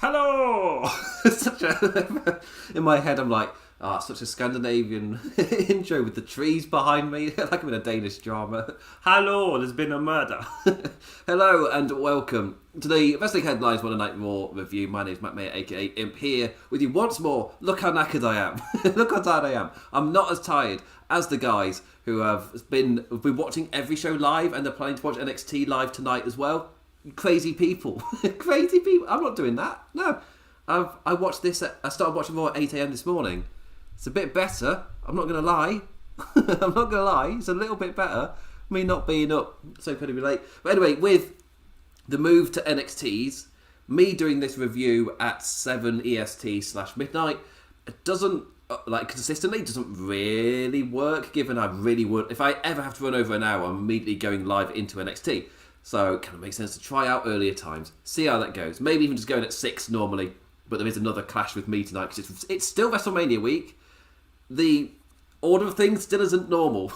Hello! In my head, I'm like, such a Scandinavian intro with the trees behind me, like I'm in a Danish drama. Hello, there's been a murder. Hello and welcome to the Wrestling Headlines Monday Night Raw review. My name is Maher, aka Imp, here with you once more. Look how knackered I am. Look how tired I am. I'm not as tired as the guys who have been watching every show live, and they're planning to watch NXT live tonight as well. Crazy people. Crazy people. I'm not doing that. No. I watched this. I started watching Raw at 8 a.m. this morning. It's a bit better. I'm not going to lie. I'm not going to lie. It's a little bit better. Me not being up so incredibly late. But anyway, with the move to NXTs, me doing this review at 7 EST/midnight, it doesn't, consistently, doesn't really work, given I really would, if I ever have to run over an hour, I'm immediately going live into NXT. So it kind of makes sense to try out earlier times, see how that goes. Maybe even just going at 6 normally, but there is another clash with me tonight because it's still WrestleMania week. The order of things still isn't normal.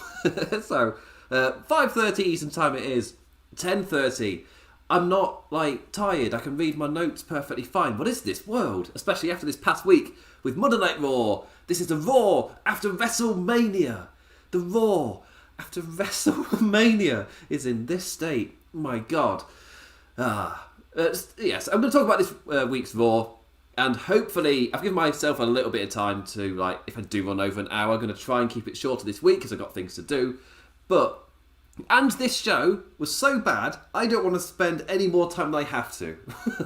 So 5:30 Eastern time it is, 10:30. I'm not tired. I can read my notes perfectly fine. What is this world? Especially after this past week with Monday Night Raw. This is the Raw after WrestleMania. The Raw after WrestleMania is in this state. My God. Yes, I'm going to talk about this week's Raw, and hopefully I've given myself a little bit of time to, if I do run over an hour, I'm going to try and keep it shorter this week because I've got things to do. And this show was so bad, I don't want to spend any more time than I have to.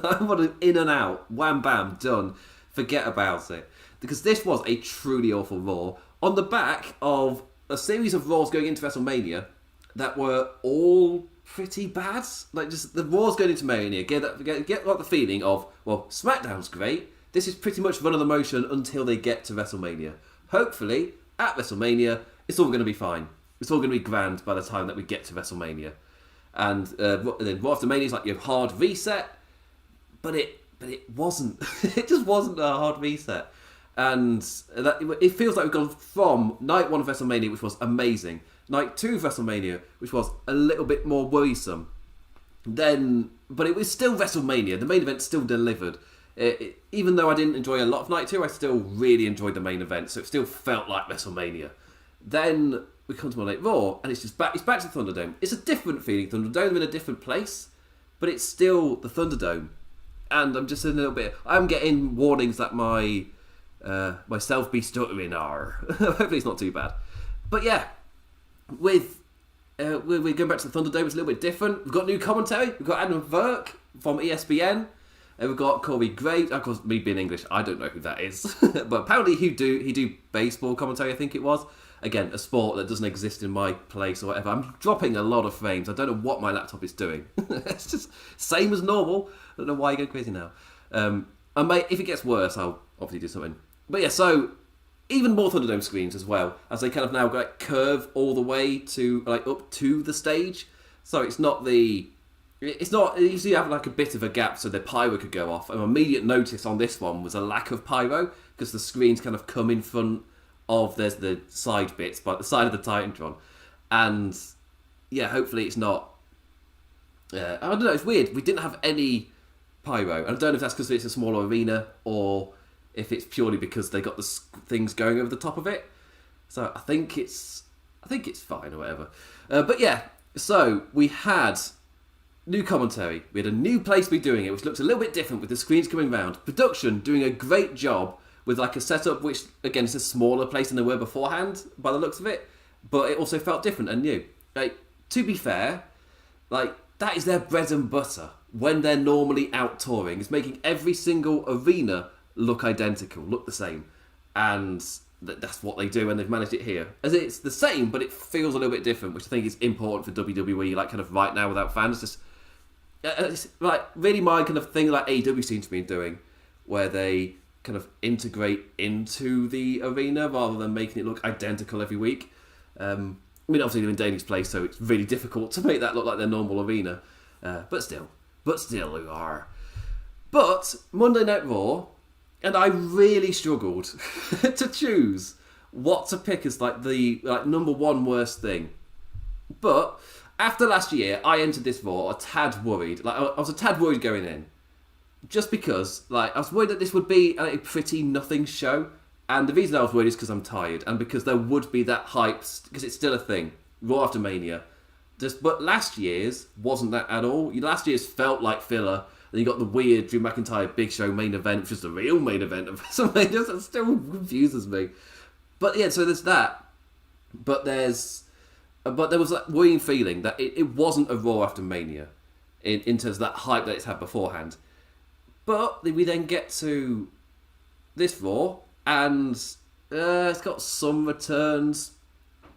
I want to in and out, wham bam, done, forget about it. Because this was a truly awful Raw on the back of a series of Raws going into WrestleMania that were all pretty bad. Just the Raws going into Mania get the feeling of, well, SmackDown's great. This is pretty much run of the motion until they get to WrestleMania. Hopefully, at WrestleMania, it's all going to be fine. It's all going to be grand by the time that we get to WrestleMania. And then Raw after Mania is like your hard reset, but it wasn't. It just wasn't a hard reset. And it feels like we've gone from night 1 of WrestleMania, which was amazing, night 2 of WrestleMania, which was a little bit more worrisome. But it was still WrestleMania. The main event still delivered. Even though I didn't enjoy a lot of night 2, I still really enjoyed the main event, so it still felt like WrestleMania. Then we come to Monday Night Raw, and it's back to the Thunderdome. It's a different feeling. Thunderdome in a different place, but it's still the Thunderdome. And I'm just a little bit. I'm getting warnings that myself be stuttering are. Hopefully it's not too bad. But yeah, we're going back to the Thunderdome. It's a little bit different. We've got new commentary. We've got Adam Verk from ESPN. And we've got Corey Graves. Of course, me being English, I don't know who that is. But apparently he do baseball commentary, I think it was. Again, a sport that doesn't exist in my place or whatever. I'm dropping a lot of frames. I don't know what my laptop is doing. It's just same as normal. I don't know why you're going crazy now. And if it gets worse, I'll obviously do something. But yeah, so even more Thunderdome screens as well, as they kind of now curve all the way to up to the stage. So it's not usually have a bit of a gap so the pyro could go off. And immediate notice on this one was a lack of pyro because the screens kind of come in front of there's the side bits, but the side of the Titantron. And yeah, hopefully it's not. I don't know. It's weird. We didn't have any pyro, and I don't know if that's because it's a smaller arena or if it's purely because they got the things going over the top of it. So I think it's fine or whatever. But yeah, so we had new commentary. We had a new place to be doing it, which looks a little bit different with the screens coming round. Production doing a great job with a setup which, again, is a smaller place than they were beforehand by the looks of it. But it also felt different and new. To be fair, that is their bread and butter when they're normally out touring. It's making every single arena look identical, look the same. And that's what they do, and they've managed it here. As it's the same, but it feels a little bit different, which I think is important for WWE, kind of right now without fans. It's really my kind of thing AEW seems to be doing, where they kind of integrate into the arena rather than making it look identical every week. Obviously they're in Danish place, so it's really difficult to make that look like their normal arena. But still they are. But Monday Night Raw, and I really struggled to choose what to pick as the number one worst thing. But after last year, I entered this Raw a tad worried. I was a tad worried going in. just because, like, I was worried that this would be a pretty nothing show. And the reason I was worried is because I'm tired, and because there would be that hype, because it's still a thing. Raw after Mania. But last year's wasn't that at all. Last year's felt like filler. Then you got the weird Drew McIntyre Big Show main event, which is the real main event of WrestleMania. That still confuses me. But yeah, so there's that. But there was that worrying feeling that it wasn't a Raw after Mania in terms of that hype that it's had beforehand. But we then get to this Raw, and it's got some returns.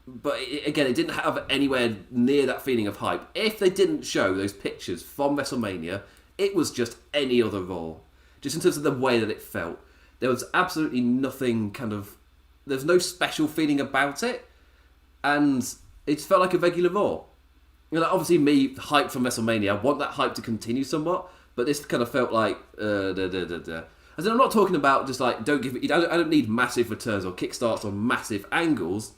But again, it didn't have anywhere near that feeling of hype. If they didn't show those pictures from WrestleMania, it was just any other Raw. Just in terms of the way that it felt. There was absolutely nothing there's no special feeling about it. And it felt like a regular Raw. Obviously me, hype from WrestleMania, I want that hype to continue somewhat. But this kind of felt like, As in, I'm not talking about just like, I don't need massive returns or kickstarts or massive angles.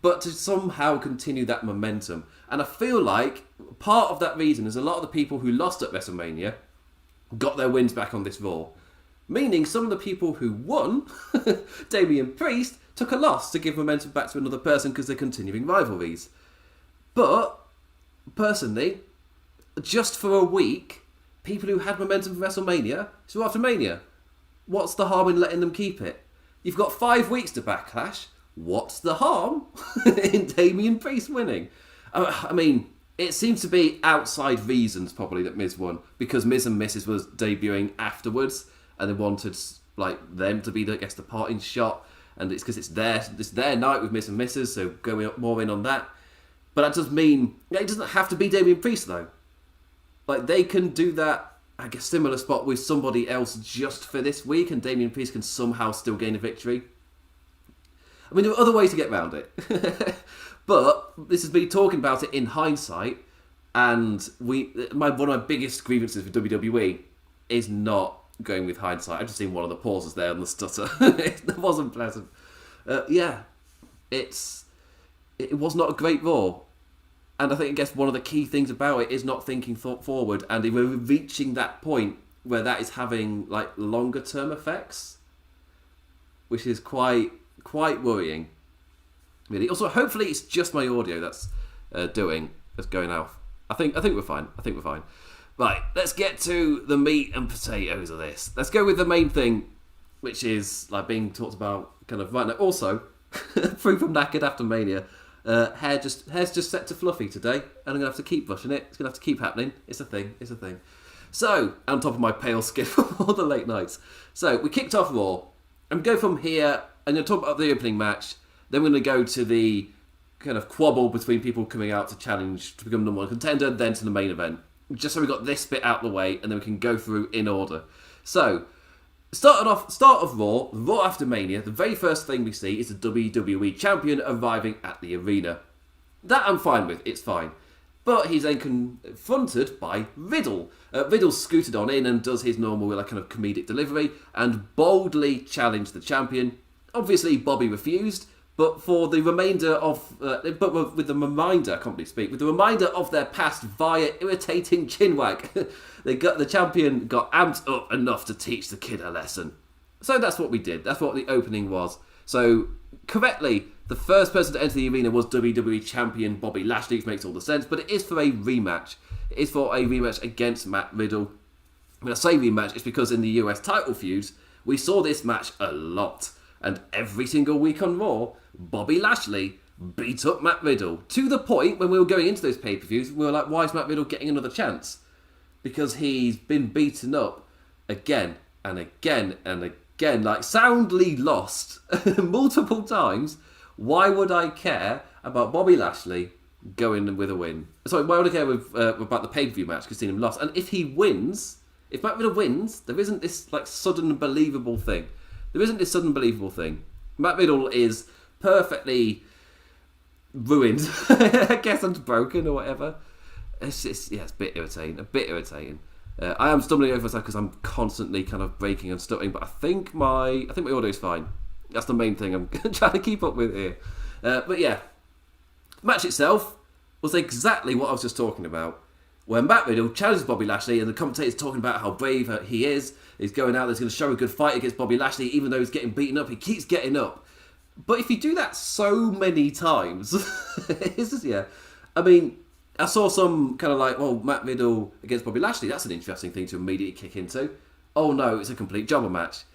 But to somehow continue that momentum. And I feel like part of that reason is a lot of the people who lost at WrestleMania got their wins back on this Raw. Meaning some of the people who won, Damian Priest, took a loss to give momentum back to another person because they're continuing rivalries. But, personally, just for a week, people who had momentum for WrestleMania, so after Mania, what's the harm in letting them keep it? You've got 5 weeks to Backlash. What's the harm in Damian Priest winning? I mean, it seems to be outside reasons probably that Miz won, because Miz and Mrs. was debuting afterwards, and they wanted them to be, I guess, the parting shot, and it's because it's their night with Miz and Mrs., so going more in on that. But that does mean it doesn't have to be Damian Priest though. Like, they can do that, I guess, similar spot with somebody else just for this week, and Damian Priest can somehow still gain a victory. I mean, there are other ways to get around it. But this has been talking about it in hindsight, and one of my biggest grievances with WWE is not going with hindsight. I've just seen one of the pauses there on the stutter. It wasn't pleasant. It was not a great Raw. And I think, I guess, one of the key things about it is not thinking forward, and we're reaching that point where that is having like longer term effects, which is quite worrying, really. Also, hopefully it's just my audio that's going off. I think we're fine. Right, let's get to the meat and potatoes of this. Let's go with the main thing, which is like being talked about kind of right now. Also, through from knackered after Mania, hair's just set to fluffy today, and I'm gonna have to keep brushing it. It's gonna have to keep happening. It's a thing. So, on top of my pale skin from all the late nights. So we kicked off Raw. I'm going to go from here. I'm going to talk about the opening match. Then we're going to go to the kind of quabble between people coming out to challenge to become number one contender, then to the main event. Just so we got this bit out of the way, and then we can go through in order. So, start of Raw after Mania, the very first thing we see is the WWE Champion arriving at the arena. That I'm fine with, it's fine. But he's then confronted by Riddle. Riddle scooted on in and does his normal kind of comedic delivery and boldly challenged the champion. Obviously, Bobby refused, but for the remainder of, with the reminder of their past via irritating chinwag, the champion got amped up enough to teach the kid a lesson. So that's what we did. That's what the opening was. So correctly, the first person to enter the arena was WWE Champion Bobby Lashley, which makes all the sense, but it is for a rematch. It is for a rematch against Matt Riddle. When I say rematch, it's because in the US title feuds, we saw this match a lot. And every single week on Raw, Bobby Lashley beat up Matt Riddle. To the point when we were going into those pay-per-views, we were like, why is Matt Riddle getting another chance? Because he's been beaten up again and again and again, like soundly lost multiple times. Why would I care about Bobby Lashley going with a win? Sorry, why would I care about the pay-per-view match because seeing him lost? And if Matt Riddle wins, there isn't this like sudden believable thing. Matt Riddle is perfectly ruined, I guess, and broken or whatever. It's a bit irritating. I am stumbling over myself because I'm constantly kind of breaking and stuttering, but I think my audio is fine. That's the main thing I'm trying to keep up with here. But yeah, match itself was exactly what I was just talking about. where Matt Riddle challenges Bobby Lashley, and the commentator's talking about how brave he is. He's going out there, he's going to show a good fight against Bobby Lashley, even though he's getting beaten up. He keeps getting up. But if you do that so many times, it's just, yeah. I mean, I saw some kind of like, well, Matt Riddle against Bobby Lashley, that's an interesting thing to immediately kick into. Oh no, it's a complete jobber match.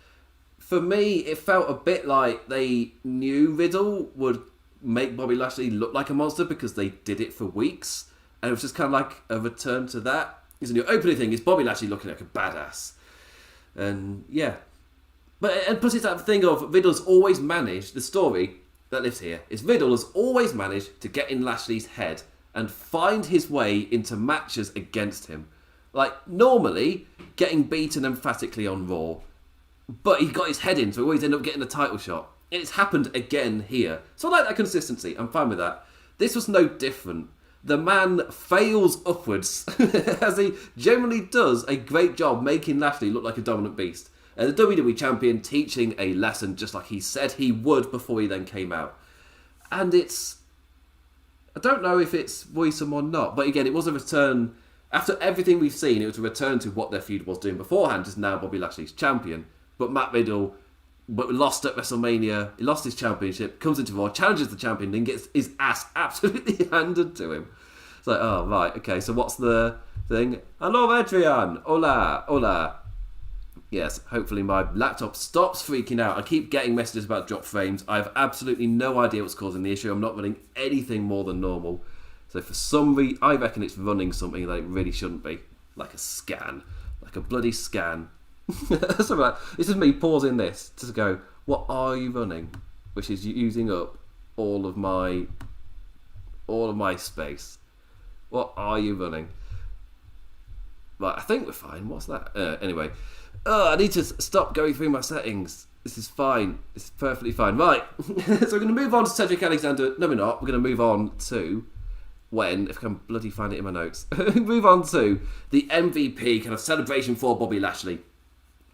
For me, it felt a bit like they knew Riddle would make Bobby Lashley look like a monster because they did it for weeks. And it was just kind of like a return to that. It's a new opening thing, is Bobby Lashley looking like a badass. And yeah. And plus it's that thing of Riddle's always managed, the story that lives here, is Riddle has always managed to get in Lashley's head and find his way into matches against him. Like, normally, getting beaten emphatically on Raw, but he got his head in, so he always end up getting the title shot. And it's happened again here. So I like that consistency. I'm fine with that. This was no different. The man fails upwards, as he generally does a great job making Lashley look like a dominant beast. The WWE Champion teaching a lesson just like he said he would before he then came out. And it's... I don't know if it's worrisome or not, but again, it was a return... After everything we've seen, it was a return to what their feud was doing beforehand, just now Bobby Lashley's champion. But Matt Riddle lost at WrestleMania, he lost his championship, comes into Raw, challenges the champion, and gets his ass absolutely handed to him. It's like, oh, right, okay, so what's the thing? Hello, Adrian! Hola, hola. Yes, hopefully my laptop stops freaking out. I keep getting messages about drop frames. I have absolutely no idea what's causing the issue. I'm not running anything more than normal. So for some reason, I reckon it's running something that it really shouldn't be. Like a scan. Like a bloody scan. So like, this is me pausing this to go, what are you running? Which is using up all of my space. What are you running? Right, I think we're fine. What's that? Anyway. I need to stop going through my settings. This is fine. This is perfectly fine. Right. So we're going to move on to Cedric Alexander. No, we're not. We're going to move on to... if I can bloody find it in my notes. Move on to the MVP kind of celebration for Bobby Lashley.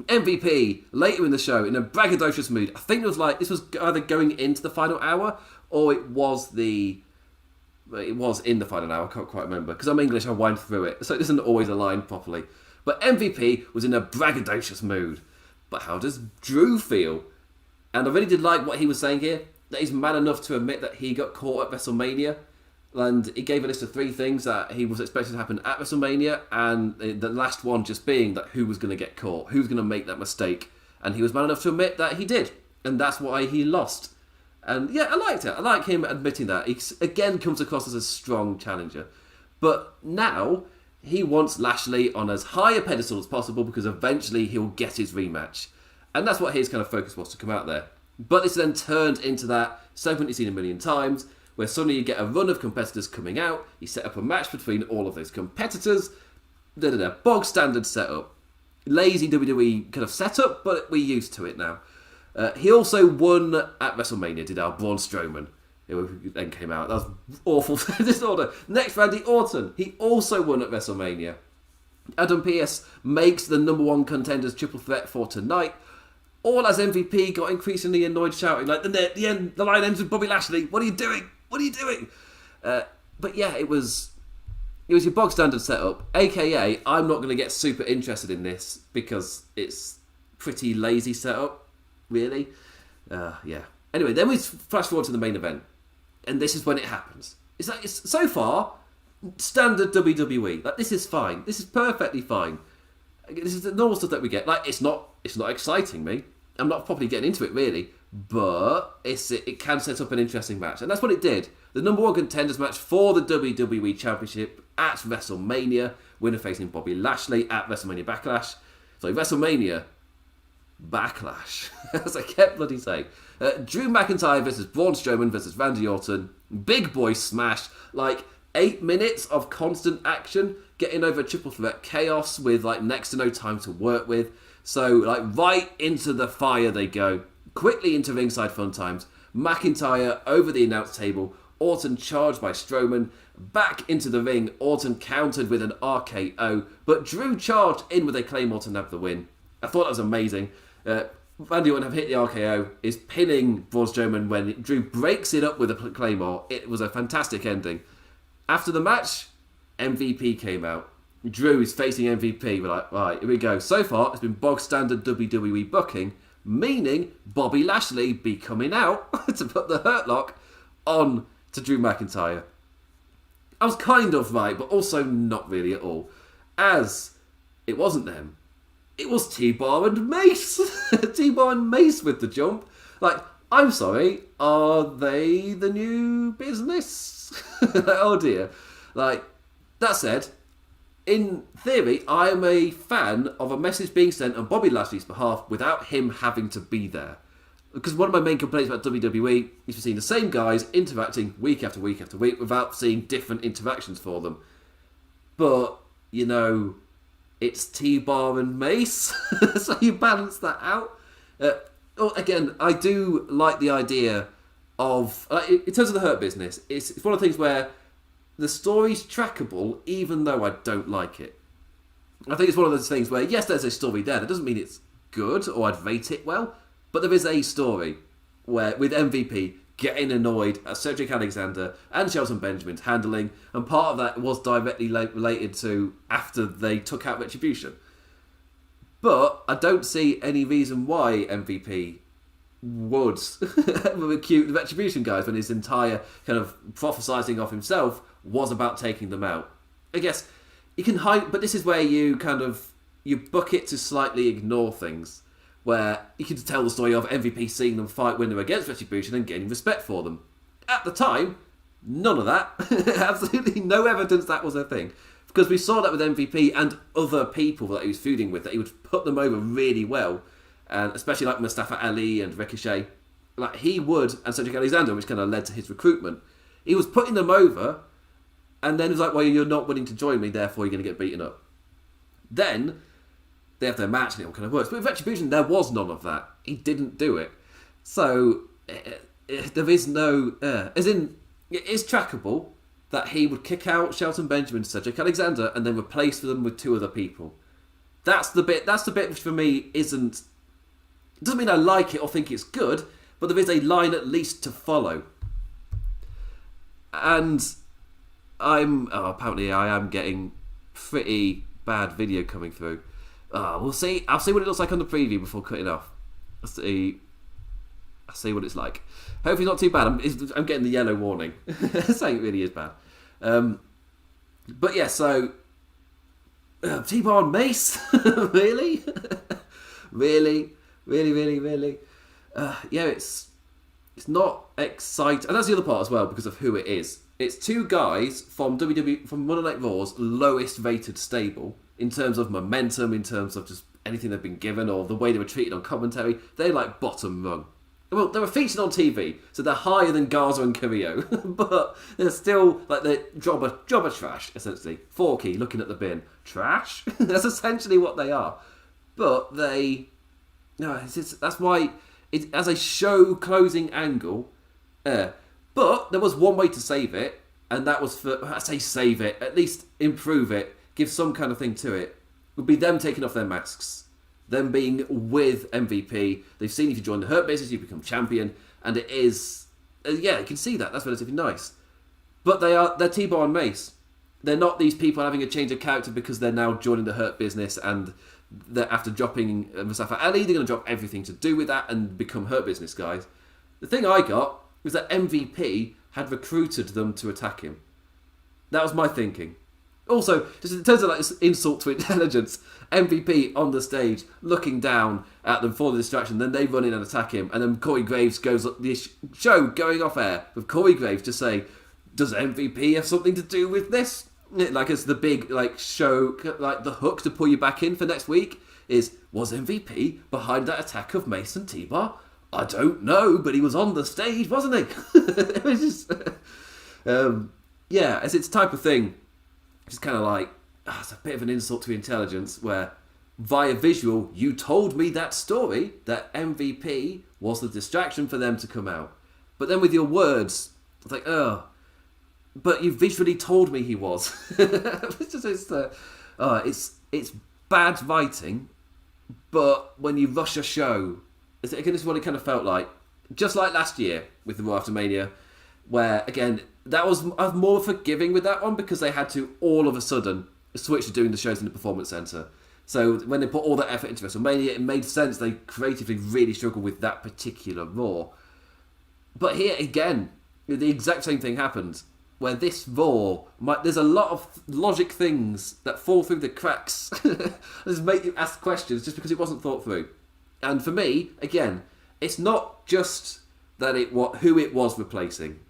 MVP, later in the show, in a braggadocious mood. I think it was like, this was either going into the final hour, or it was in the final hour. I can't quite remember. Because I'm English, I wind through it. So it isn't always aligned properly. But MVP was in a braggadocious mood. But how does Drew feel? And I really did like what he was saying here, that he's man enough to admit that he got caught at WrestleMania. And he gave a list of 3 things that he was expecting to happen at WrestleMania, and the last one just being that who was going to get caught, who was going to make that mistake. And he was man enough to admit that he did, and that's why he lost. And yeah, I liked it. I like him admitting that. He again comes across as a strong challenger. But now he wants Lashley on as high a pedestal as possible because eventually he'll get his rematch. And that's what his kind of focus was to come out there. But this then turned into that segment you've seen a million times, where suddenly you get a run of competitors coming out, you set up a match between all of those competitors, bog standard setup. Lazy WWE kind of setup, but we're used to it now. He also won at WrestleMania, did our Braun Strowman, who then came out. That was awful disorder. Next, Randy Orton. He also won at WrestleMania. Adam Pearce makes the number 1 contenders triple threat for tonight. All as MVP got increasingly annoyed, shouting like, the line ends with Bobby Lashley. What are you doing? What are you doing? But yeah, it was your bog standard setup. AKA, I'm not going to get super interested in this because it's pretty lazy setup, really. Yeah. Anyway, then we flash forward to the main event, and this is when it happens. It's so far standard WWE. Like, this is fine. This is perfectly fine. This is the normal stuff that we get. Like, it's not exciting me. I'm not properly getting into it, really. But it can set up an interesting match. And that's what it did. The number 1 contenders match for the WWE Championship at WrestleMania. Winner facing Bobby Lashley at WrestleMania Backlash. Sorry, WrestleMania Backlash. As I kept bloody saying. Drew McIntyre versus Braun Strowman versus Randy Orton. Big boy smash. Like, 8 minutes of constant action. Getting over triple threat chaos with like next to no time to work with. So, like, right into the fire they go. Quickly into ringside fun times. McIntyre over the announce table. Orton charged by Strowman. Back into the ring. Orton countered with an RKO. But Drew charged in with a Claymore to nab the win. I thought that was amazing. Randy Orton have hit the RKO. Is pinning Braun Strowman when Drew breaks it up with a Claymore. It was a fantastic ending. After the match, MVP came out. Drew is facing MVP. We're like, right, here we go. So far, it's been bog standard WWE booking, meaning Bobby Lashley be coming out to put the Hurt Lock on to Drew McIntyre. I was kind of right, but also not really at all. As it wasn't them. It was T-Bar and Mace. T-Bar and Mace with the jump. Like, I'm sorry, are they the new business? Oh dear. Like, that said, in theory, I am a fan of a message being sent on Bobby Lashley's behalf without him having to be there. Because one of my main complaints about WWE is for seeing the same guys interacting week after week after week without seeing different interactions for them. But, you know, it's T-Bar and Mace, so you balance that out. Again, I do like the idea of, in terms of the Hurt Business, it's one of the things where the story's trackable even though I don't like it. I think it's one of those things where, yes, there's a story there. That doesn't mean it's good or I'd rate it well, but there is a story where with MVP getting annoyed at Cedric Alexander and Shelton Benjamin's handling, and part of that was directly related to after they took out Retribution. But I don't see any reason why MVP would recruit the Retribution guys when his entire kind of prophesizing of himself was about taking them out. I guess you can hide, but this is where you book it to slightly ignore things, where you can tell the story of MVP seeing them fight when they're against Retribution and gaining respect for them. At the time, none of that. Absolutely no evidence that was a thing. Because we saw that with MVP and other people that he was feuding with, that he would put them over really well. And especially like Mustafa Ali and Ricochet. Like he would, and Cedric Alexander, which kind of led to his recruitment. He was putting them over, and then it was like, well, you're not willing to join me, therefore you're going to get beaten up. Then they have their match and it all kind of works. But with Retribution, there was none of that. He didn't do it. So there is no... as in, it is trackable that he would kick out Shelton Benjamin, Cedric Alexander, and then replace them with two other people. That's the bit which for me isn't... It doesn't mean I like it or think it's good, but there is a line at least to follow. And apparently I am getting pretty bad video coming through. We'll see. I'll see what it looks like on the preview before cutting off. I'll see what it's like. Hopefully not too bad. I'm getting the yellow warning. Saying it really is bad. But yeah, so T-Bar and Mace? Really? Really? Yeah, it's not exciting. And that's the other part as well, because of who it is. It's two guys from from Monday Night Raw's lowest rated stable in terms of momentum, in terms of just anything they've been given or the way they were treated on commentary. They're like bottom rung. Well, they were featured on TV, so they're higher than Garza and Carrillo, but they're still like the jobber trash, essentially. Forky looking at the bin. Trash? That's essentially what they are. But that's why it as a show closing angle. But there was one way to save it, and that was I say save it, at least improve it, give some kind of thing to it, would be them taking off their masks. Them being with MVP. They've seen if you join the Hurt Business, you become champion, and it is... you can see that. That's relatively nice. But they're T-Bar and Mace. They're not these people having a change of character because they're now joining the Hurt Business, and after dropping Mustafa Ali, they're going to drop everything to do with that and become Hurt Business guys. The thing I got was that MVP had recruited them to attack him. That was my thinking. Also, just in terms of like this insult to intelligence, MVP on the stage looking down at them for the distraction, then they run in and attack him, and then Corey Graves goes the show going off air with Corey Graves to say, does MVP have something to do with this? Like it's the big like show, like the hook to pull you back in for next week is, was MVP behind that attack of Mason T-Bar? I don't know, but he was on the stage, wasn't he? It was just, as it's type of thing. It's kind of like, it's a bit of an insult to intelligence where, via visual, you told me that story, that MVP was the distraction for them to come out. But then with your words, it's like, but you visually told me he was. It's bad writing, but when you rush a show, again, this is what it kind of felt like. Just like last year with the Raw After Mania, where, again, I was more forgiving with that one because they had to all of a sudden switch to doing the shows in the Performance Centre. So when they put all that effort into WrestleMania, it made sense they creatively really struggled with that particular Raw. But here, again, the exact same thing happened, where this Raw, there's a lot of logic things that fall through the cracks. Just make you ask questions just because it wasn't thought through. And for me, again, it's not just that who it was replacing.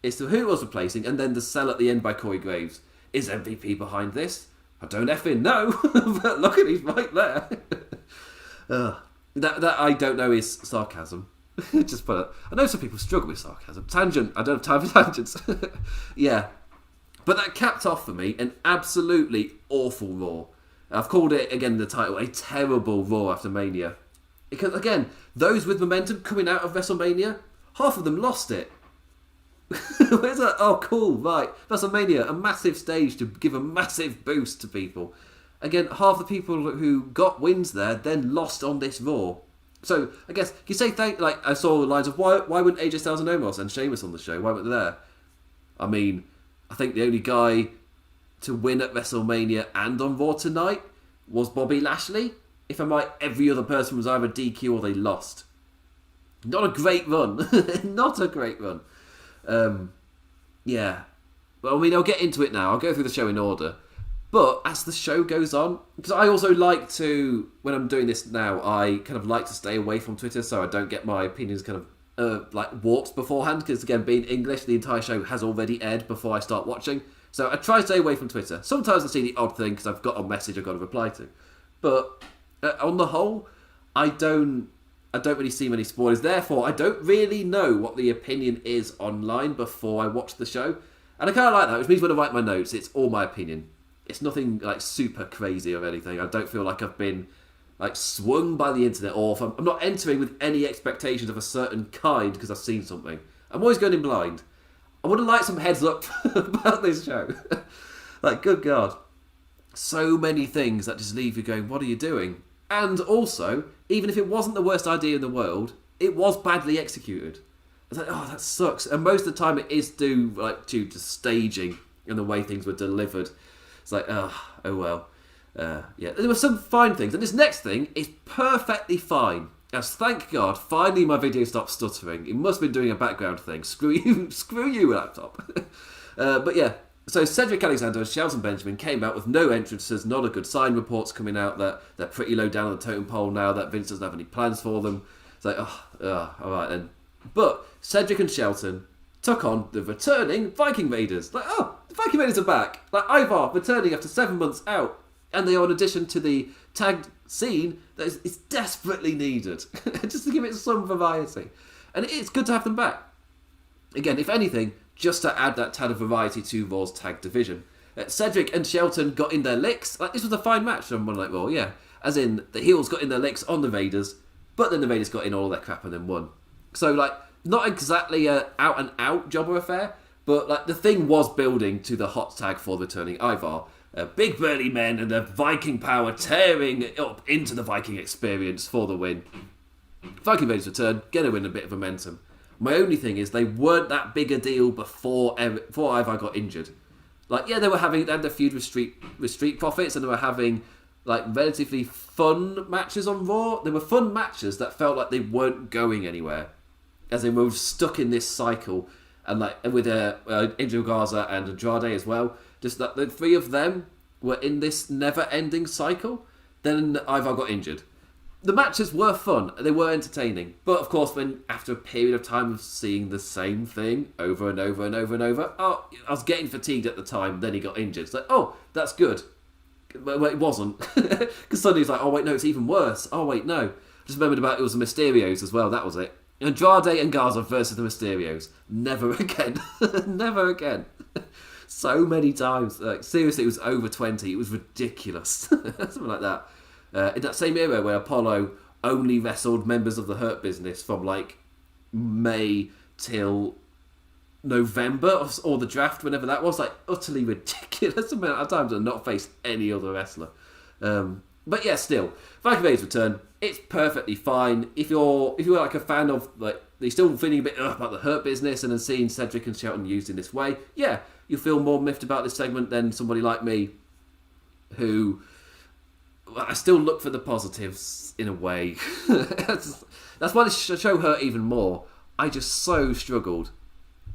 It's the who it was replacing, and then the sell at the end by Corey Graves. Is MVP behind this? I don't effing know, but look at he's right there. That I don't know is sarcasm. Just put it. I know some people struggle with sarcasm. Tangent. I don't have time for tangents. Yeah, but that capped off for me an absolutely awful Raw. I've called it again in the title a terrible Raw after Mania, because again, those with momentum coming out of WrestleMania, half of them lost it. Where's that? Oh, cool, right. WrestleMania, a massive stage to give a massive boost to people. Again, half the people who got wins there then lost on this Raw. So, I guess, you say I saw lines of, why wouldn't AJ Styles and Omos and Sheamus on the show? Why weren't they there? I mean, I think the only guy to win at WrestleMania and on Raw tonight was Bobby Lashley. If I'm right, every other person was either DQ or they lost. Not a great run. Not a great run. Yeah. Well, I mean, I'll get into it now. I'll go through the show in order. But as the show goes on, because I also like to, when I'm doing this now, I kind of like to stay away from Twitter so I don't get my opinions kind of warped beforehand, because again, being English, the entire show has already aired before I start watching. So I try to stay away from Twitter. Sometimes I see the odd thing because I've got a message I've got to reply to. But on the whole, I don't really see many spoilers. Therefore, I don't really know what the opinion is online before I watch the show. And I kind of like that, which means when I write my notes, it's all my opinion. It's nothing like super crazy or anything. I don't feel like I've been like swung by the internet, or if I'm not entering with any expectations of a certain kind because I've seen something. I'm always going in blind. I would have liked some heads up about this show. Like, good God. So many things that just leave you going, what are you doing? And also, even if it wasn't the worst idea in the world, it was badly executed. It's like, oh, that sucks. And most of the time it is due to staging and the way things were delivered. It's like, oh well. Yeah, there were some fine things. And this next thing is perfectly fine. As thank God, finally my video stopped stuttering. It must have been doing a background thing. Screw you, laptop. But yeah, so Cedric Alexander and Shelton Benjamin came out with no entrances, not a good sign. Reports coming out that they're pretty low down on the totem pole now, that Vince doesn't have any plans for them. It's like, alright then. But Cedric and Shelton took on the returning Viking Raiders. Like, oh, the Viking Raiders are back. Like, Ivar returning after 7 months out. And they are an addition to the tag scene that is desperately needed. Just to give it some variety. And it's good to have them back. Again, if anything, just to add that tad of variety to Raw's tag division. Cedric and Shelton got in their licks. Like, this was a fine match from one like Raw, yeah. As in, the heels got in their licks on the Raiders, but then the Raiders got in all their crap and then won. So, like, not exactly a out-and-out jobber affair, but, like, the thing was building to the hot tag for returning Ivar. Big burly men and the Viking power tearing up into the Viking experience for the win. Viking Raiders return, get a win, a bit of momentum. My only thing is they weren't that big a deal before Ivar got injured. Like, yeah, they had the feud with Street Profits, and they were having like relatively fun matches on Raw. They were fun matches that felt like they weren't going anywhere, as they were stuck in this cycle. And like with Angel Garza and Andrade as well, just that the three of them were in this never-ending cycle. Then Ivar got injured. The matches were fun, they were entertaining, but of course, when after a period of time of seeing the same thing over and over and over and over, I was getting fatigued at the time. Then he got injured. It's like, oh, that's good. Well, it wasn't, because suddenly it's like, oh wait, no, it's even worse. Oh wait, no. Just remembered about it was the Mysterios as well. That was it. Andrade and Garza versus the Mysterios. Never again. Never again. So many times. Like, seriously, it was over 20. It was ridiculous. Something like that. In that same era where Apollo only wrestled members of the Hurt Business from like May till November or the draft, whenever that was, like utterly ridiculous amount of times, and not faced any other wrestler. But yeah, still, Viking Raid's return, it's perfectly fine. If you're like a fan of, like, you're still feeling a bit about the Hurt Business and then seeing Cedric and Shelton used in this way, yeah, you'll feel more miffed about this segment than somebody like me, who, I still look for the positives in a way. That's why this show hurt even more. I just so struggled.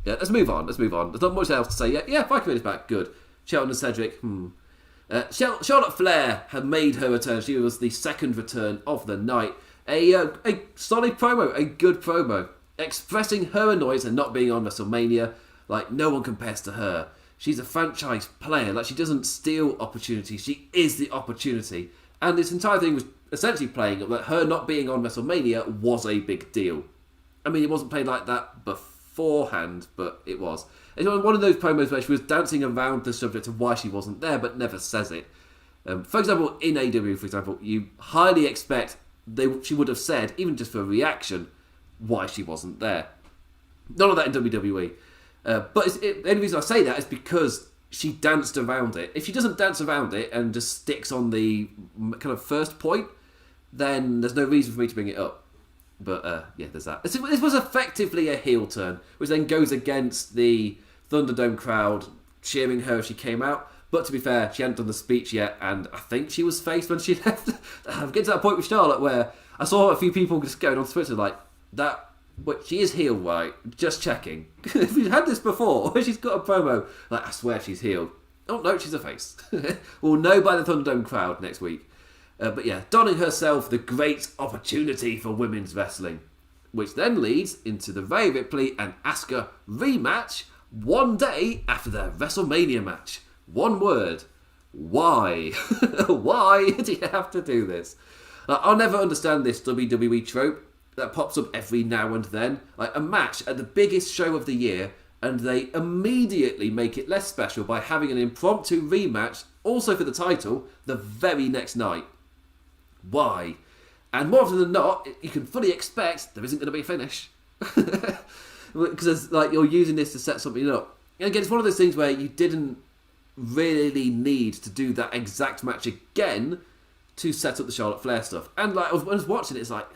Yeah, let's move on. There's not much else to say yet. Yeah, Viking Raid is back. Good. Shelton and Cedric, Charlotte Flair had made her return. She was the second return of the night. A solid promo, a good promo, expressing her annoyance at not being on WrestleMania. Like, no one compares to her. She's a franchise player. Like, she doesn't steal opportunities. She is the opportunity. And this entire thing was essentially playing that her not being on WrestleMania was a big deal. I mean, it wasn't played like that beforehand, but it was. It's one of those promos where she was dancing around the subject of why she wasn't there, but never says it. For example, in AEW, for example, you highly expect she would have said, even just for a reaction, why she wasn't there. None of that in WWE. But the only reason I say that is because she danced around it. If she doesn't dance around it and just sticks on the kind of first point, then there's no reason for me to bring it up. But yeah, there's that. This was effectively a heel turn, which then goes against the Thunderdome crowd cheering her as she came out. But to be fair, she hadn't done the speech yet, and I think she was faced when she left. I'm getting to that point with Charlotte where I saw a few people just going on Twitter like, that. But she is heel, right? Just checking. If we've had this before, she's got a promo, like, I swear she's heel. Oh, no, she's a face. We'll know by the Thunderdome crowd next week. But yeah, donning herself the great opportunity for women's wrestling, which then leads into the Rhea Ripley and Asuka rematch one day after their WrestleMania match. One word. Why? Why do you have to do this? I'll never understand this WWE trope that pops up every now and then. Like a match at the biggest show of the year, and they immediately make it less special by having an impromptu rematch, also for the title, the very next night. Why? And more often than not, you can fully expect there isn't going to be a finish. Because like you're using this to set something up. And again, it's one of those things where you didn't really need to do that exact match again to set up the Charlotte Flair stuff. And like when I was watching it, it's like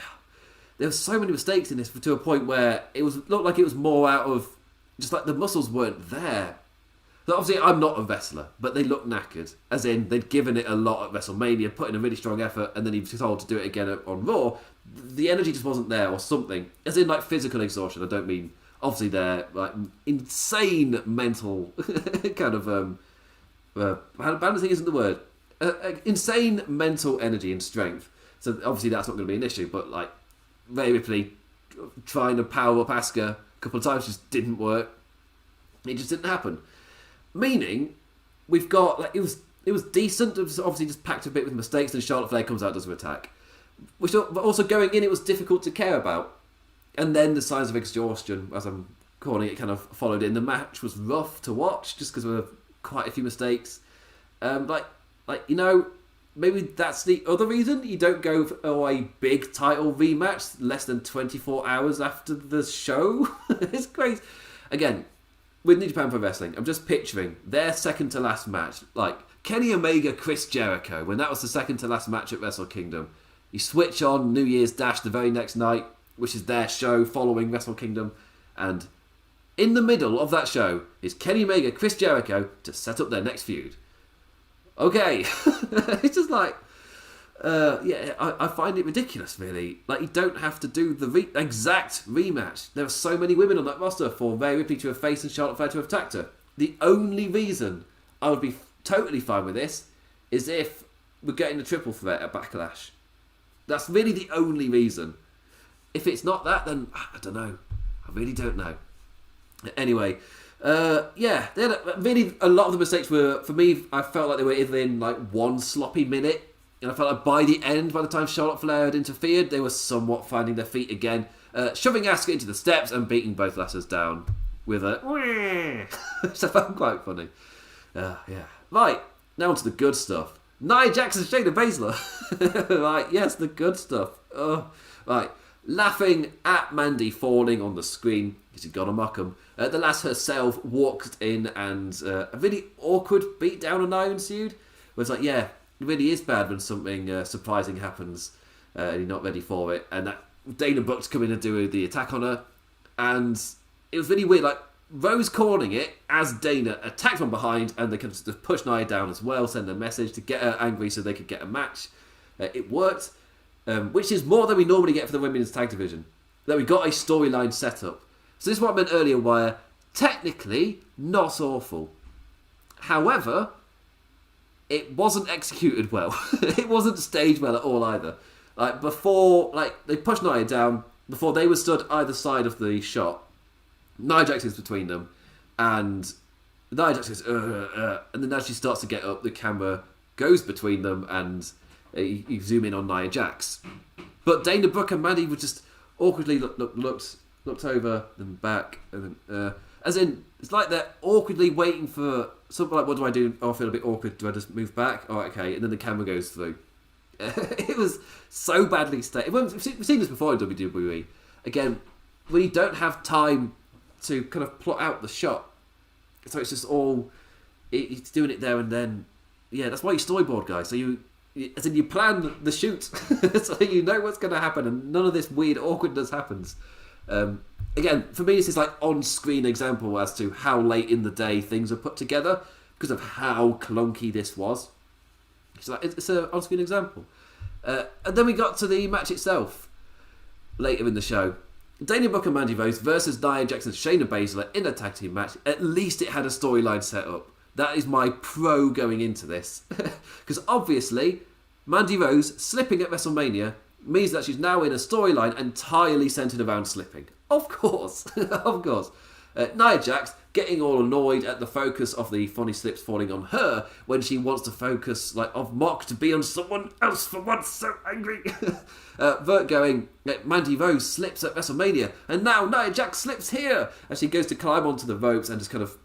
there were so many mistakes in this to a point where it looked like it was more out of just like the muscles weren't there. So obviously, I'm not a wrestler, but they look knackered. As in, they'd given it a lot at WrestleMania, put in a really strong effort, and then he was told to do it again on Raw. The energy just wasn't there, or something. As in, like, physical exhaustion. I don't mean, obviously, they're, like, insane mental kind of, balancing isn't the word. Insane mental energy and strength. So, obviously, that's not going to be an issue, but, like, Rhea Ripley trying to power up Asuka a couple of times just didn't work. It just didn't happen. Meaning, we've got, like, it was decent. It was obviously just packed a bit with mistakes, and Charlotte Flair comes out and does her attack. But also going in, it was difficult to care about. And then the signs of exhaustion, as I'm calling it, kind of followed in. The match was rough to watch, just because there were quite a few mistakes. Maybe that's the other reason you don't go for a big title rematch less than 24 hours after the show. It's crazy. Again, with New Japan Pro Wrestling, I'm just picturing their second to last match, like Kenny Omega, Chris Jericho, when that was the second to last match at Wrestle Kingdom. You switch on New Year's Dash the very next night, which is their show following Wrestle Kingdom, and in the middle of that show is Kenny Omega, Chris Jericho to set up their next feud. Okay, it's just like, I find it ridiculous, really. Like, you don't have to do the exact rematch. There are so many women on that roster for Rhea Ripley to have faced and Charlotte Flair to have attacked her. The only reason I would be totally fine with this is if we're getting a triple threat at Backlash. That's really the only reason. If it's not that, then I don't know. I really don't know. Anyway, they had really a lot of the mistakes were, for me, I felt like they were either in like one sloppy minute, and I felt like by the end, by the time Charlotte Flair had interfered, they were somewhat finding their feet again, shoving Asuka into the steps and beating both lasses down with a which I found quite funny. Right, now on to the good stuff. Nia Jackson, Shayna Baszler. Right, yes, the good stuff. Right, laughing at Mandy falling on the screen, because you've got to mock him. The lass herself walked in and a really awkward beat down on Nia ensued. Where it's like, yeah, really is bad when something surprising happens and you're not ready for it. And that Dana Brooke's come in and do the attack on her, and it was really weird. Like Rose calling it as Dana attacked from behind, and they can just push Nia down as well, send a message to get her angry so they could get a match. It worked, which is more than we normally get for the women's tag division. That we got a storyline set up. So this is what I meant earlier, where technically not awful. However, it wasn't executed well. It wasn't staged well at all either. Like before, like they pushed Nia down before they were stood either side of the shot. Nia Jax is between them, and Nia Jax goes, and then as she starts to get up, the camera goes between them, and you zoom in on Nia Jax. But Dana Brooke and Mandy were just awkwardly looked over and back, and then, as in, it's like they're awkwardly waiting for something like, what do I do? Oh, I feel a bit awkward. Do I just move back? Oh, okay. And then the camera goes through. It was so badly staged. We've seen this before in WWE. Again, when you don't have time to kind of plot out the shot, so it's just all, it's doing it there and then. Yeah, that's why you storyboard, guys. So you plan the shoot, so you know what's going to happen, and none of this weird awkwardness happens. Again, for me, this is like on-screen example as to how late in the day things are put together because of how clunky this was. It's an on-screen example. And then we got to the match itself later in the show. Dana Brooke and Mandy Rose versus Nia Jax and Shayna Baszler in a tag team match. At least it had a storyline set up. That is my pro going into this. Because obviously, Mandy Rose slipping at WrestleMania means that she's now in a storyline entirely centered around slipping. Of course. Of course. Nia Jax getting all annoyed at the focus of the funny slips falling on her when she wants to focus of Mock to be on someone else for once, so angry. Vert going, Mandy Rose slips at WrestleMania, and now Nia Jax slips here, as she goes to climb onto the ropes and just kind of,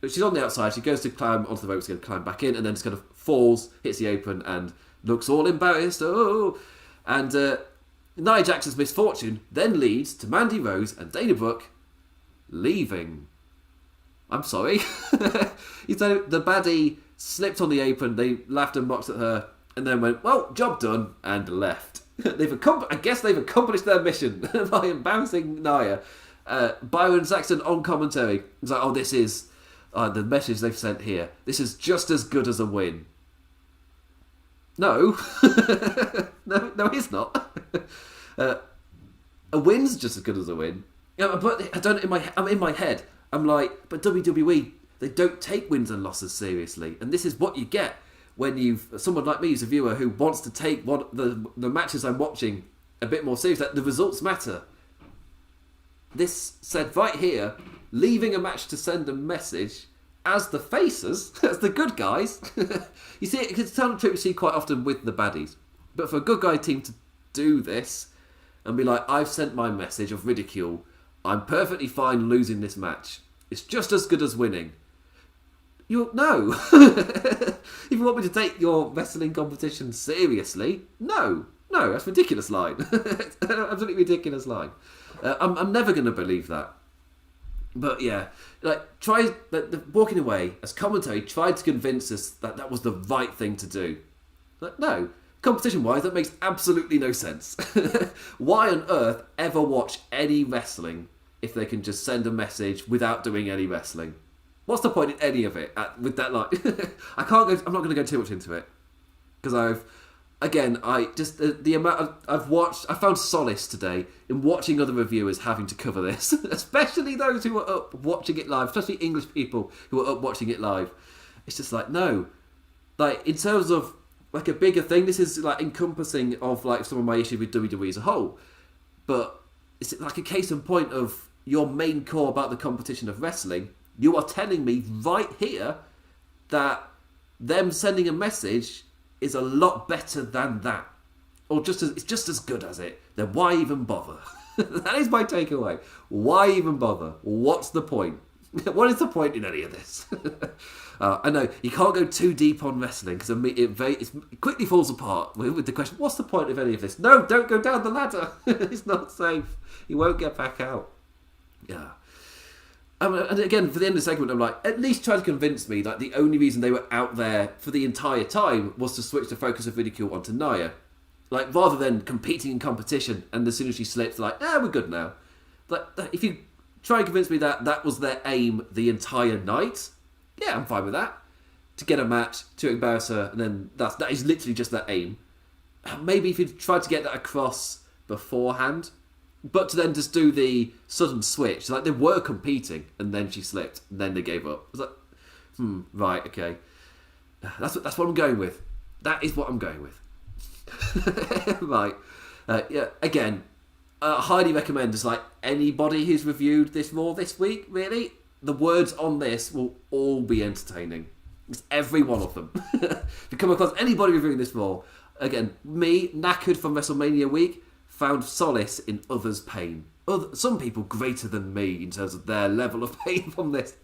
she's on the outside, she goes to climb onto the ropes, going to climb back in, and then just kind of falls, hits the apron, and looks all embarrassed. Oh, and Nia Jax's misfortune then leads to Mandy Rose and Dana Brooke leaving. I'm sorry. You know, the baddie slipped on the apron, they laughed and mocked at her, and then went, well, job done, and left. I guess they've accomplished their mission by embarrassing Nia. Byron Saxton on commentary was like, oh, this is the message they've sent here. This is just as good as a win. No. no, it's not. A win's just as good as a win. Yeah, but I don't. I'm in my head. I'm like, but WWE, they don't take wins and losses seriously, and this is what you get when you've someone like me, who's a viewer, who wants to take the matches I'm watching a bit more seriously. That the results matter. This said right here, leaving a match to send a message as the faces, as the good guys. You see, it's a talent trick we see quite often with the baddies, but for a good guy team to do this and be like, I've sent my message of ridicule. I'm perfectly fine losing this match. It's just as good as winning. No. If you want me to take your wrestling competition seriously, no, that's a ridiculous line. It's an absolutely ridiculous line. I'm never going to believe that. But yeah, walking away as commentary tried to convince us that that was the right thing to do. No. Competition-wise, that makes absolutely no sense. Why on earth ever watch any wrestling if they can just send a message without doing any wrestling? What's the point in any of it with that line? I'm not going to go too much into it because the amount I've watched, I found solace today in watching other reviewers having to cover this, especially those who are up watching it live, especially English people who are up watching it live. It's just like, no, in terms of a bigger thing, this is encompassing of some of my issues with WWE as a whole, but it's like a case in point of your main core about the competition of wrestling. You are telling me right here that them sending a message is a lot better than that, or it's just as good as it. Then why even bother? That is my takeaway. Why even bother? What's the point? What is the point in any of this? I know you can't go too deep on wrestling because it quickly falls apart with the question, what's the point of any of this? No, don't go down the ladder. It's not safe. You won't get back out. Yeah. And again, for the end of the segment, I'm like, at least try to convince me that the only reason they were out there for the entire time was to switch the focus of ridicule onto Nia. Like, rather than competing in competition, and as soon as she slips, like, we're good now. Like, if you try and convince me that that was their aim the entire night, yeah, I'm fine with that. To get a match, to embarrass her, and then that is literally just their aim. Maybe if you tried to get that across beforehand, but to then just do the sudden switch, like they were competing, and then she slipped, and then they gave up. I was like, right, okay. That's what I'm going with. That is what I'm going with. Right. Yeah, again, highly recommend, just like anybody who's reviewed this Raw this week, really, the words on this will all be entertaining. It's every one of them. If you come across anybody reviewing this Raw, again, me, knackered from WrestleMania week, found solace in others' pain. Some people greater than me in terms of their level of pain from this.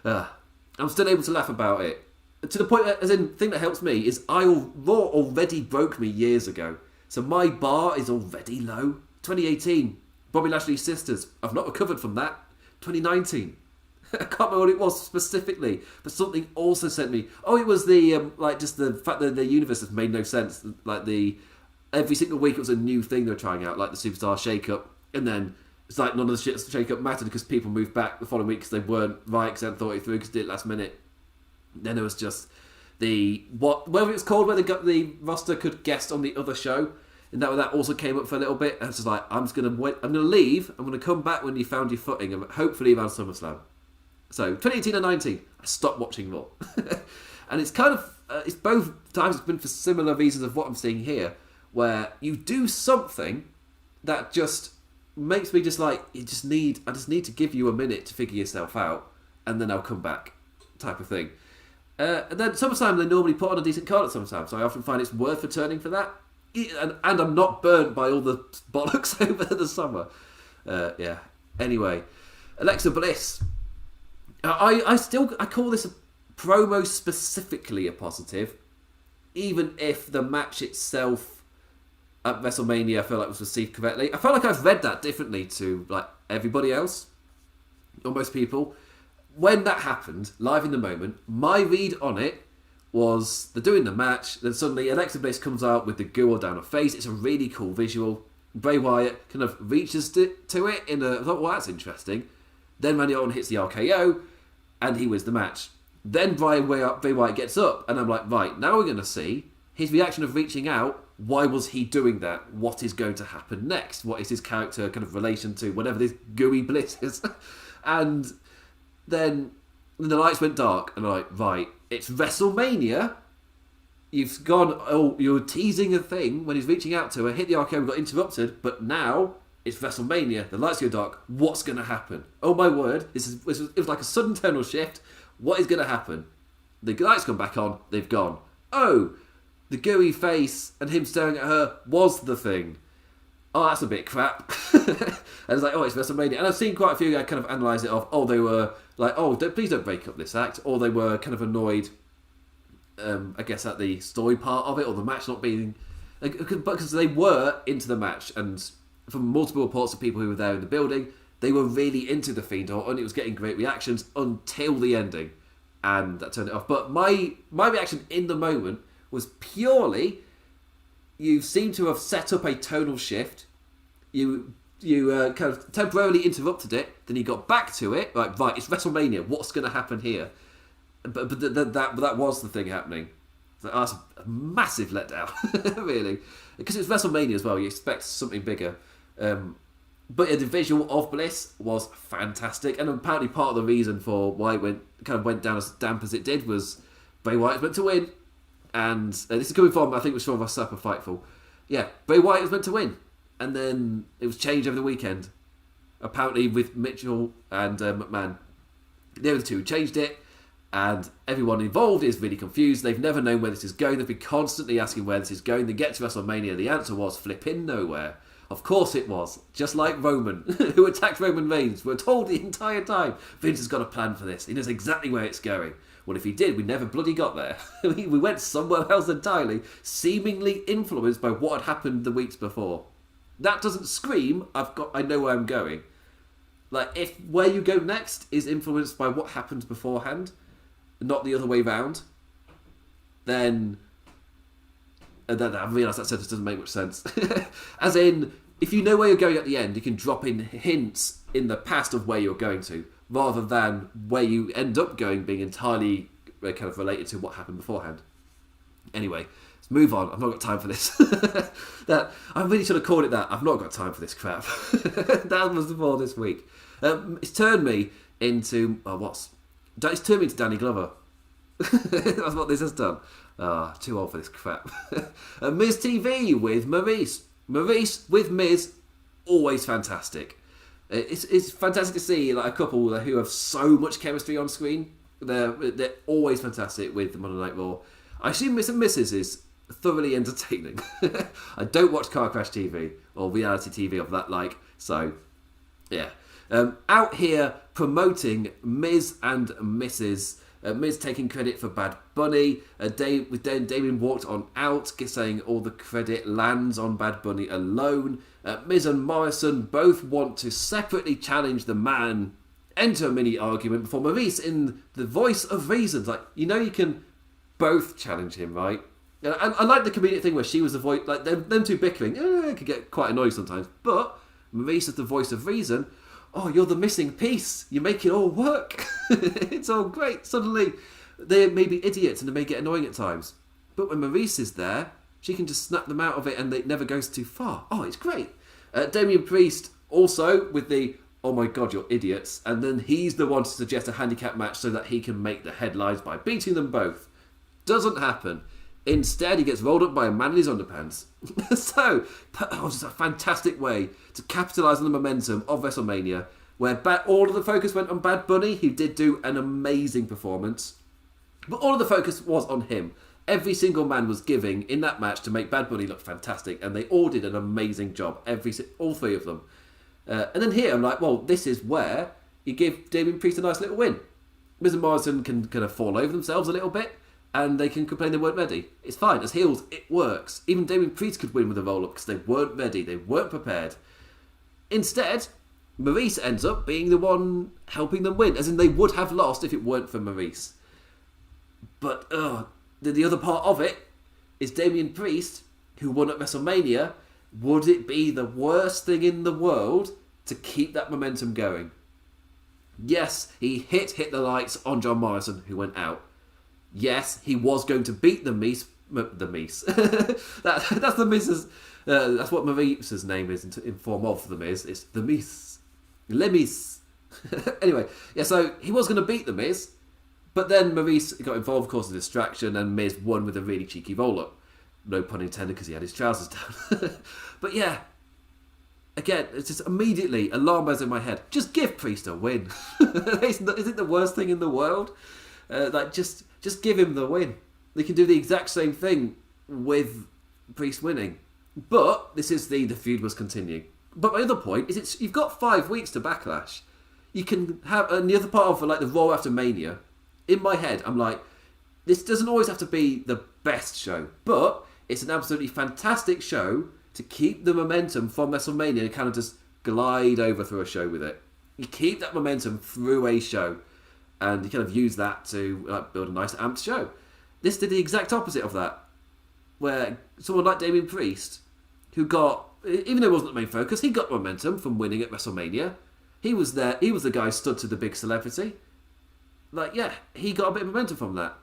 I'm still able to laugh about it. To the point that, as in, the thing that helps me is Raw already broke me years ago. So my bar is already low. 2018, Bobby Lashley's sisters. I've not recovered from that. 2019. I can't remember what it was specifically, but something also sent me. Oh, it was the just the fact that the universe has made no sense. Like every single week it was a new thing they were trying out, like the Superstar Shake-Up, and then it's like none of the shit shake-up mattered because people moved back the following week because they weren't right because they hadn't thought it through because they did it last minute. Then there was just whatever it's called, where the roster could guest on the other show, and that also came up for a little bit. And I was just like, I'm just gonna wait. I'm gonna leave. I'm gonna come back when you found your footing, and hopefully around SummerSlam. So 2018 and 19, I stopped watching Raw, and it's kind of it's both times it's been for similar reasons of what I'm seeing here, where you do something that just makes me just like I just need to give you a minute to figure yourself out, and then I'll come back, type of thing. And then SummerSlam, they normally put on a decent card at SummerSlam, so I often find it's worth returning for that. And I'm not burnt by all the bollocks over the summer. Yeah. Anyway, Alexa Bliss. I call this a promo specifically a positive, even if the match itself at WrestleMania I feel like was received correctly. I felt like I've read that differently to like everybody else, or most people. When that happened, live in the moment, my read on it was they're doing the match, then suddenly Alexa Bliss comes out with the goo all down her face. It's a really cool visual. Bray Wyatt kind of reaches to it I thought, well, that's interesting. Then Randy Orton hits the RKO, and he wins the match. Then Bray Wyatt gets up, and I'm like, right, now we're going to see his reaction of reaching out. Why was he doing that? What is going to happen next? What is his character kind of relation to whatever this gooey bliss is? And then the lights went dark, and I'm like, right, it's WrestleMania. You've gone, you're teasing a thing when he's reaching out to her, hit the RKO, got interrupted, but now it's WrestleMania. The lights go dark. What's going to happen? Oh my word! It was like a sudden tonal shift. What is going to happen? The lights come back on. They've gone. Oh, the gooey face and him staring at her was the thing. Oh, that's a bit crap. And it's like, oh, it's WrestleMania. And I've seen quite a few kind of analyse it off. Oh, they were like, oh, please don't break up this act. Or they were kind of annoyed, I guess, at the story part of it, or the match not being... Because they were into the match, and from multiple reports of people who were there in the building, they were really into The Fiend, and it was getting great reactions until the ending. And that turned it off. But my reaction in the moment was purely... You seem to have set up a tonal shift. You kind of temporarily interrupted it. Then you got back to it. Like, right, it's WrestleMania. What's going to happen here? But that was the thing happening. So that's a massive letdown, really. Because it's WrestleMania as well. You expect something bigger. But yeah, the visual of Bliss was fantastic. And apparently part of the reason for why it went down as damp as it did was Bray Wyatt was meant to win. And this is coming from, I think it was from a Super Fightful. Yeah, Bray Wyatt was meant to win. And then it was changed over the weekend. Apparently with Mitchell and McMahon. They were the two who changed it. And everyone involved is really confused. They've never known where this is going. They've been constantly asking where this is going. They get to WrestleMania. The answer was flipping nowhere. Of course it was. Just like Roman, who attacked Roman Reigns. We're told the entire time, Vince has got a plan for this. He knows exactly where it's going. Well, if he did, we never bloody got there. We went somewhere else entirely, seemingly influenced by what had happened the weeks before. That doesn't scream, I know where I'm going. Like, if where you go next is influenced by what happened beforehand, not the other way round, then I realise that sentence doesn't make much sense. As in, if you know where you're going at the end, you can drop in hints in the past of where you're going to, rather than where you end up going being entirely kind of related to what happened beforehand. Anyway, let's move on. I've not got time for this. I really should have called it that. I've not got time for this crap. That was the ball this week. It's turned me into... It's turned me into Danny Glover. That's what this has done. Too old for this crap. Miz TV with Maurice. Maurice with Miz, always fantastic. It's fantastic to see like a couple who have so much chemistry on screen. They're always fantastic with the Monday Night Raw. I assume Miss and Mrs. is thoroughly entertaining. I don't watch car crash TV or reality TV of that like, so yeah. Out here promoting Miz and Mrs. Miz taking credit for Bad Bunny. Damien walked on out, saying all the credit lands on Bad Bunny alone. Miz and Morrison both want to separately challenge the man. Enter a mini argument before Maurice, in the voice of reason, like, you know, you can both challenge him, right? And I like the comedic thing where she was the voice, like them two bickering. It could get quite annoying sometimes, but Maurice is the voice of reason. Oh, you're the missing piece. You make it all work. It's all great. Suddenly, they may be idiots and they may get annoying at times. But when Maurice is there, she can just snap them out of it and it never goes too far. Oh, it's great. Damian Priest also with the, oh my God, you're idiots. And then he's the one to suggest a handicap match so that he can make the headlines by beating them both. Doesn't happen. Instead, he gets rolled up by a man in his underpants. So, just a fantastic way to capitalise on the momentum of WrestleMania, where all of the focus went on Bad Bunny, who did do an amazing performance. But all of the focus was on him. Every single man was giving in that match to make Bad Bunny look fantastic, and they all did an amazing job, all three of them. And then here, I'm like, well, this is where you give Damian Priest a nice little win. Miz and Morrison can kind of fall over themselves a little bit, and they can complain they weren't ready. It's fine. As heels, it works. Even Damian Priest could win with a roll-up because they weren't ready. They weren't prepared. Instead, Maurice ends up being the one helping them win. As in, they would have lost if it weren't for Maurice. But the other part of it is Damian Priest, who won at WrestleMania. Would it be the worst thing in the world to keep that momentum going? Yes, he hit the lights on John Morrison, who went out. Yes, he was going to beat the Miz. That's the Miz's. That's what Maurice's name is in form of the Miz. It's the Miz. Le Miz. Anyway, yeah. So he was going to beat the Miz, but then Maurice got involved, caused a distraction, and Miz won with a really cheeky roll-up. No pun intended, because he had his trousers down. But yeah, again, it's just immediately alarm bells in my head. Just give Priest a win. Is it the worst thing in the world? Just give him the win. They can do the exact same thing with Priest winning. But this is the feud was continuing. But my other point is you've got 5 weeks to Backlash. You can have, and the other part of like the Raw after Mania, in my head, I'm like, this doesn't always have to be the best show, but it's an absolutely fantastic show to keep the momentum from WrestleMania and kind of just glide over through a show with it. You keep that momentum through a show, and you kind of use that to build a nice amped show. This did the exact opposite of that, where someone like Damian Priest, who got, even though it wasn't the main focus, he got momentum from winning at WrestleMania. He was there, he was the guy who stood to the big celebrity. Like, yeah, he got a bit of momentum from that.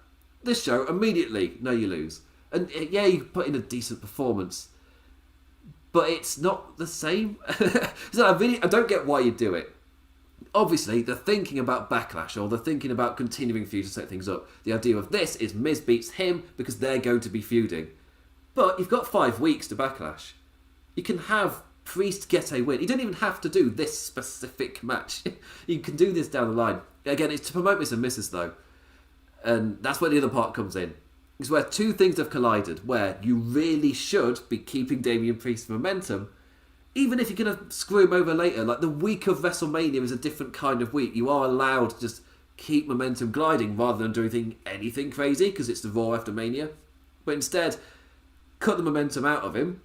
This show, immediately, no, you lose. And yeah, you put in a decent performance, but it's not the same. So I don't get why you do it. Obviously, they're thinking about Backlash, or they're thinking about continuing feud to set things up. The idea of this is Miz beats him because they're going to be feuding. But you've got 5 weeks to Backlash. You can have Priest get a win. You don't even have to do this specific match. You can do this down the line. Again, it's to promote Miz and Mrs. though. And that's where the other part comes in. It's where 2 things have collided, where you really should be keeping Damian Priest's momentum, even if you're going to screw him over later. Like, the week of WrestleMania is a different kind of week. You are allowed to just keep momentum gliding rather than doing anything crazy, because it's the Raw after Mania. But instead, cut the momentum out of him,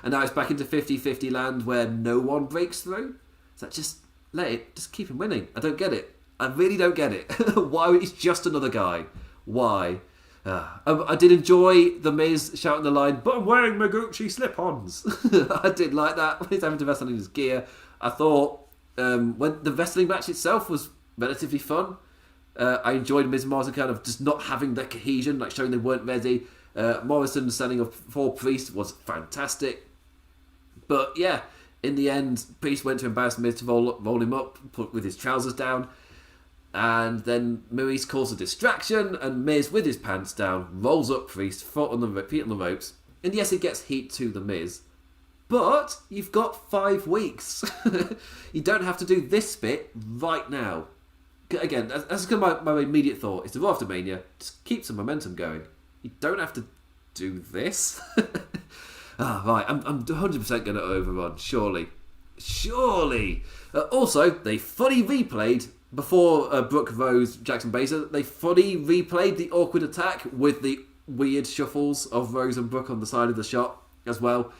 and now it's back into 50-50 land where no one breaks through. Is that just just keep him winning. I don't get it. I really don't get it. Why he's just another guy? Why? I did enjoy The Miz shouting the line, but I'm wearing my Gucci slip-ons. I did like that when he's having to wrestle in his gear. I thought when the wrestling match itself was relatively fun. I enjoyed Miz and Morrison kind of just not having that cohesion, like showing they weren't ready. Morrison standing up for Priest was fantastic. But yeah, in the end, Priest went to embarrass Miz to roll him up, put with his trousers down. And then Maurice calls a distraction, and Miz, with his pants down, rolls up Priest, feet on the ropes. And yes, it gets heat to the Miz, but you've got 5 weeks. You don't have to do this bit right now. Again, that's kind of my immediate thought. It's the Raw after Mania. Just keep some momentum going. You don't have to do this. Right, I'm 100% going to overrun, surely. Also, they fully replayed, before Brooke Rose, Jackson Baszler, they fully replayed the awkward attack with the weird shuffles of Rose and Brooke on the side of the shot as well.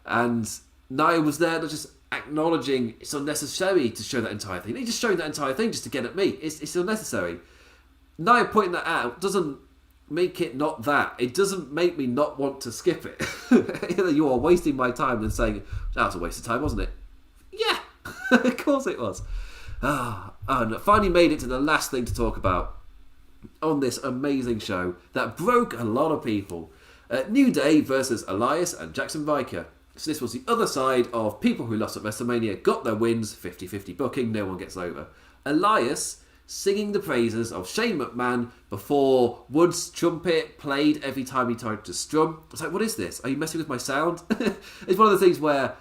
And Nia was there just acknowledging it's unnecessary to show that entire thing. They're just showing that entire thing just to get at me. It's unnecessary. Nia pointing that out doesn't make it not that. It doesn't make me not want to skip it. You are wasting my time and saying, that was a waste of time, wasn't it? Yeah, of course it was. And finally made it to the last thing to talk about on this amazing show that broke a lot of people. New Day versus Elias and Jackson Riker. So this was the other side of people who lost at WrestleMania, got their wins, 50-50 booking, no one gets over. Elias singing the praises of Shane McMahon before Wood's trumpet played every time he tried to strum. I was like, what is this? Are you messing with my sound? It's one of the things where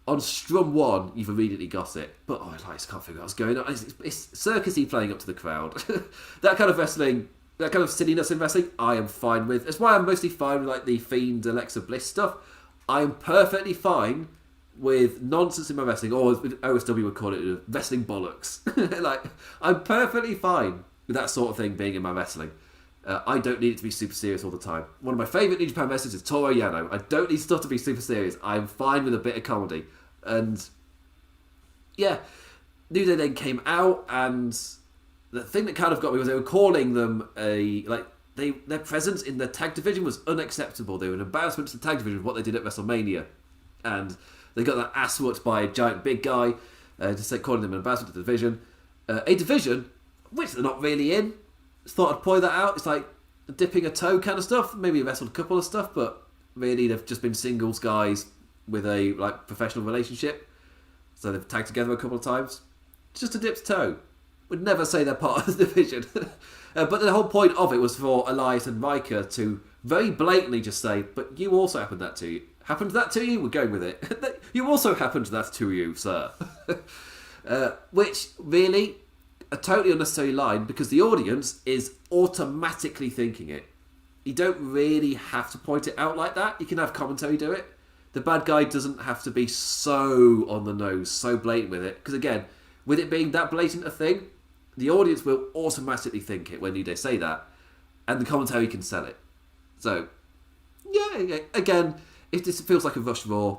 on strum 1, you've immediately got it. But, Elias can't figure out what's going on. It's circusy playing up to the crowd. That kind of wrestling, that kind of silliness in wrestling, I am fine with. That's why I'm mostly fine with like the Fiend, Alexa Bliss stuff. I'm perfectly fine with nonsense in my wrestling, or as OSW would call it, wrestling bollocks. Like, I'm perfectly fine with that sort of thing being in my wrestling. I don't need it to be super serious all the time. One of my favourite New Japan wrestlers is Toru Yano. I don't need stuff to be super serious. I'm fine with a bit of comedy. And yeah, New Day then came out, and the thing that kind of got me was they were calling them their presence in the tag division was unacceptable. They were an embarrassment to the tag division of what they did at WrestleMania. And they got their ass whooped by a giant big guy, just calling them an embarrassment to the division. A division which they're not really in. Just thought I'd point that out. It's like dipping a toe kind of stuff. Maybe wrestled a couple of stuff, but really they've just been singles guys with a professional relationship. So they've tagged together a couple of times. Just a dipped toe. Would never say they're part of the division. But the whole point of it was for Elias and Riker to very blatantly just say, but you also happened that to you. Happened that to you? We're going with it. You also happened that to you, sir. Which, really, a totally unnecessary line because the audience is automatically thinking it. You don't really have to point it out like that. You can have commentary do it. The bad guy doesn't have to be so on the nose, so blatant with it. Because again, with it being that blatant a thing, the audience will automatically think it when New Day say that. And the commentary can sell it. So, yeah, again, if this feels like a Rush Raw,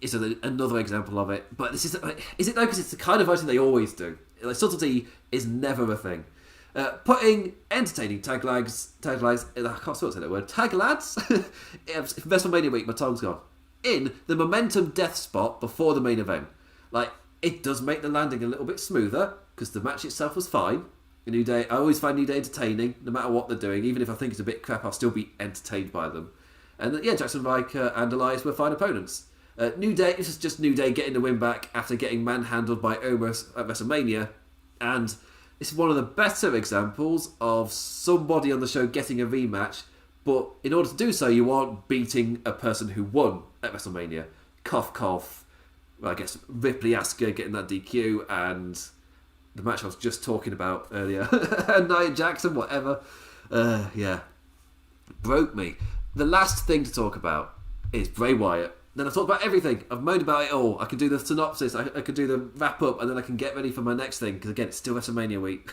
it's another example of it. But this is it though? Because it's the kind of writing they always do. Like, subtlety is never a thing. Putting entertaining taglines, I can't say that word, tag lads? WrestleMania week, my tongue's gone. In the momentum death spot before the main event. Like, it does make the landing a little bit smoother, because the match itself was fine. New Day, I always find New Day entertaining, no matter what they're doing. Even if I think it's a bit crap, I'll still be entertained by them. And yeah, Jackson Riker and Elias were fine opponents. New Day, this is just New Day getting the win back after getting manhandled by Omos at WrestleMania. And it's one of the better examples of somebody on the show getting a rematch, but in order to do so, you aren't beating a person who won at WrestleMania. Cough, cough. Well, I guess Ripley Asuka getting that DQ, and the match I was just talking about earlier, Nia Jackson, whatever. Yeah. Broke me. The last thing to talk about is Bray Wyatt. Then I've talked about everything. I've moaned about it all. I can do the synopsis, I can do the wrap up, and then I can get ready for my next thing, because again, it's still WrestleMania week.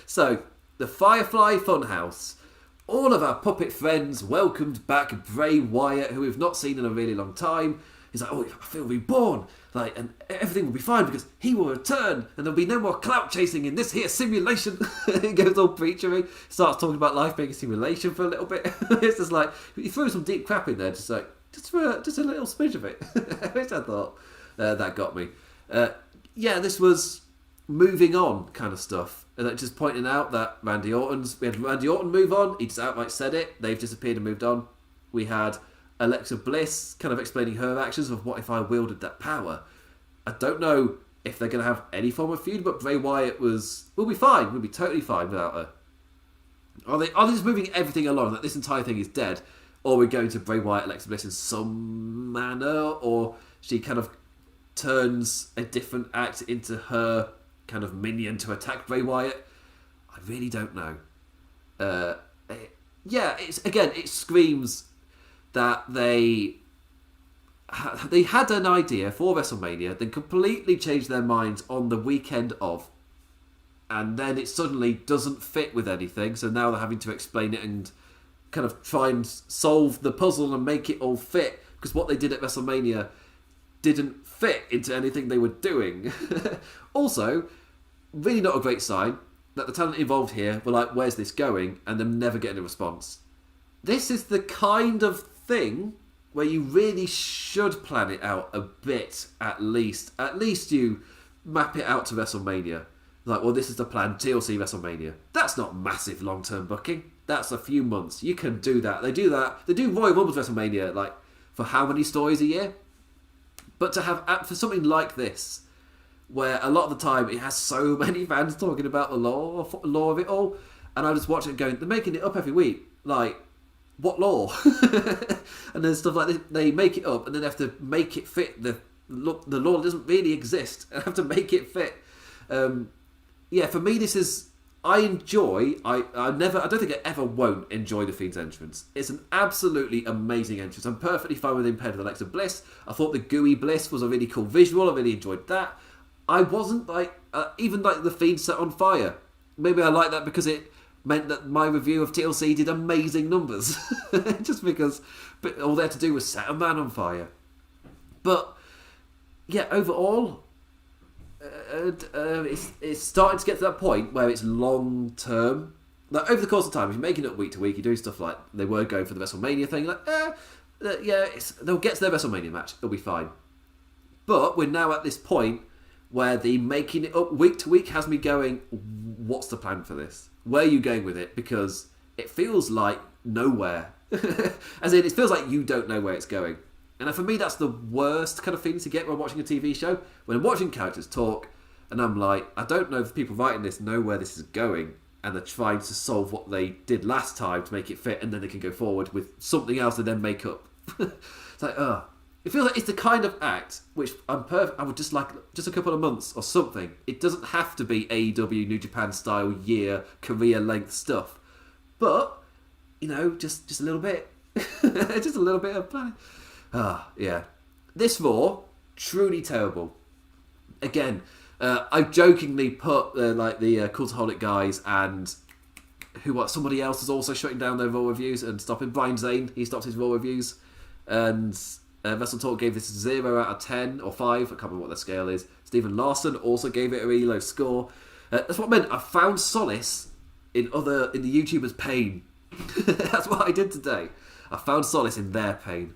So, the Firefly Funhouse. All of our puppet friends welcomed back Bray Wyatt, who we've not seen in a really long time. he's like, oh, I feel reborn, like, and everything will be fine because he will return, and there'll be no more clout chasing in this here simulation. He goes all preachery, starts talking about life being a simulation for a little bit. It's just like he threw some deep crap in there, just a little smidge of it, which I thought that got me. This was moving on kind of stuff, and just pointing out that we had Randy Orton move on. He just outright said it. They've disappeared and moved on. We had Alexa Bliss kind of explaining her actions of what if I wielded that power. I don't know if they're going to have any form of feud, but Bray Wyatt will be fine. We'll be totally fine without her. Are they just moving everything along, that this entire thing is dead? Or we're going to Bray Wyatt, Alexa Bliss in some manner? Or she kind of turns a different act into her kind of minion to attack Bray Wyatt? I really don't know. It screams that they had an idea for WrestleMania, then completely changed their minds on the weekend of, and then it suddenly doesn't fit with anything, so now they're having to explain it and kind of try and solve the puzzle and make it all fit, because what they did at WrestleMania didn't fit into anything they were doing. Also, really not a great sign that the talent involved here were like, where's this going? And them never getting a response. This is the kind of thing where you really should plan it out a bit, at least. At least you map it out to WrestleMania. Like, well, this is the plan, TLC WrestleMania. That's not massive long-term booking. That's a few months. You can do that. They do that. They do Royal Rumble's WrestleMania, like, for how many stories a year? But to have, for something like this, where a lot of the time it has so many fans talking about the law of it all, and I just watch it going, they're making it up every week. Like, what law? And then stuff like this, they make it up and then they have to make it fit. The law doesn't really exist and have to make it fit. For me, this is, I don't think I ever won't enjoy The Fiend's entrance. It's an absolutely amazing entrance. I'm perfectly fine with him paired with Alexa Bliss. I thought the gooey Bliss was a really cool visual. I really enjoyed that. I wasn't even like The Fiend set on fire. Maybe I like that because it meant that my review of TLC did amazing numbers. Just because all they had to do was set a man on fire. But, yeah, overall, it's starting to get to that point where it's long term. Like, over the course of time, if you're making it week to week, you're doing stuff like they were going for the WrestleMania thing, they'll get to their WrestleMania match, it'll be fine. But we're now at this point where the making it up week to week has me going, what's the plan for this? Where are you going with it? Because it feels like nowhere. As in, it feels like you don't know where it's going. And for me, that's the worst kind of feeling to get when watching a TV show. When I'm watching characters talk, and I'm like, I don't know if the people writing this know where this is going, and they're trying to solve what they did last time to make it fit, and then they can go forward with something else and then make up. It's like, it feels like it's the kind of act which I would just like just a couple of months or something. It doesn't have to be AEW New Japan style year career length stuff, but just a little bit, just a little bit of planning. This Raw, truly terrible. Again, I've jokingly put the Cultaholic guys and somebody else is also shutting down their Raw reviews and stopping. Brian Zane, he stopped his Raw reviews, and Wrestle Talk gave this a 0 out of 10 or 5. I can't remember what their scale is. Stephen Larson also gave it a really low score. That's what I meant. I found solace in the YouTubers' pain. That's what I did today. I found solace in their pain.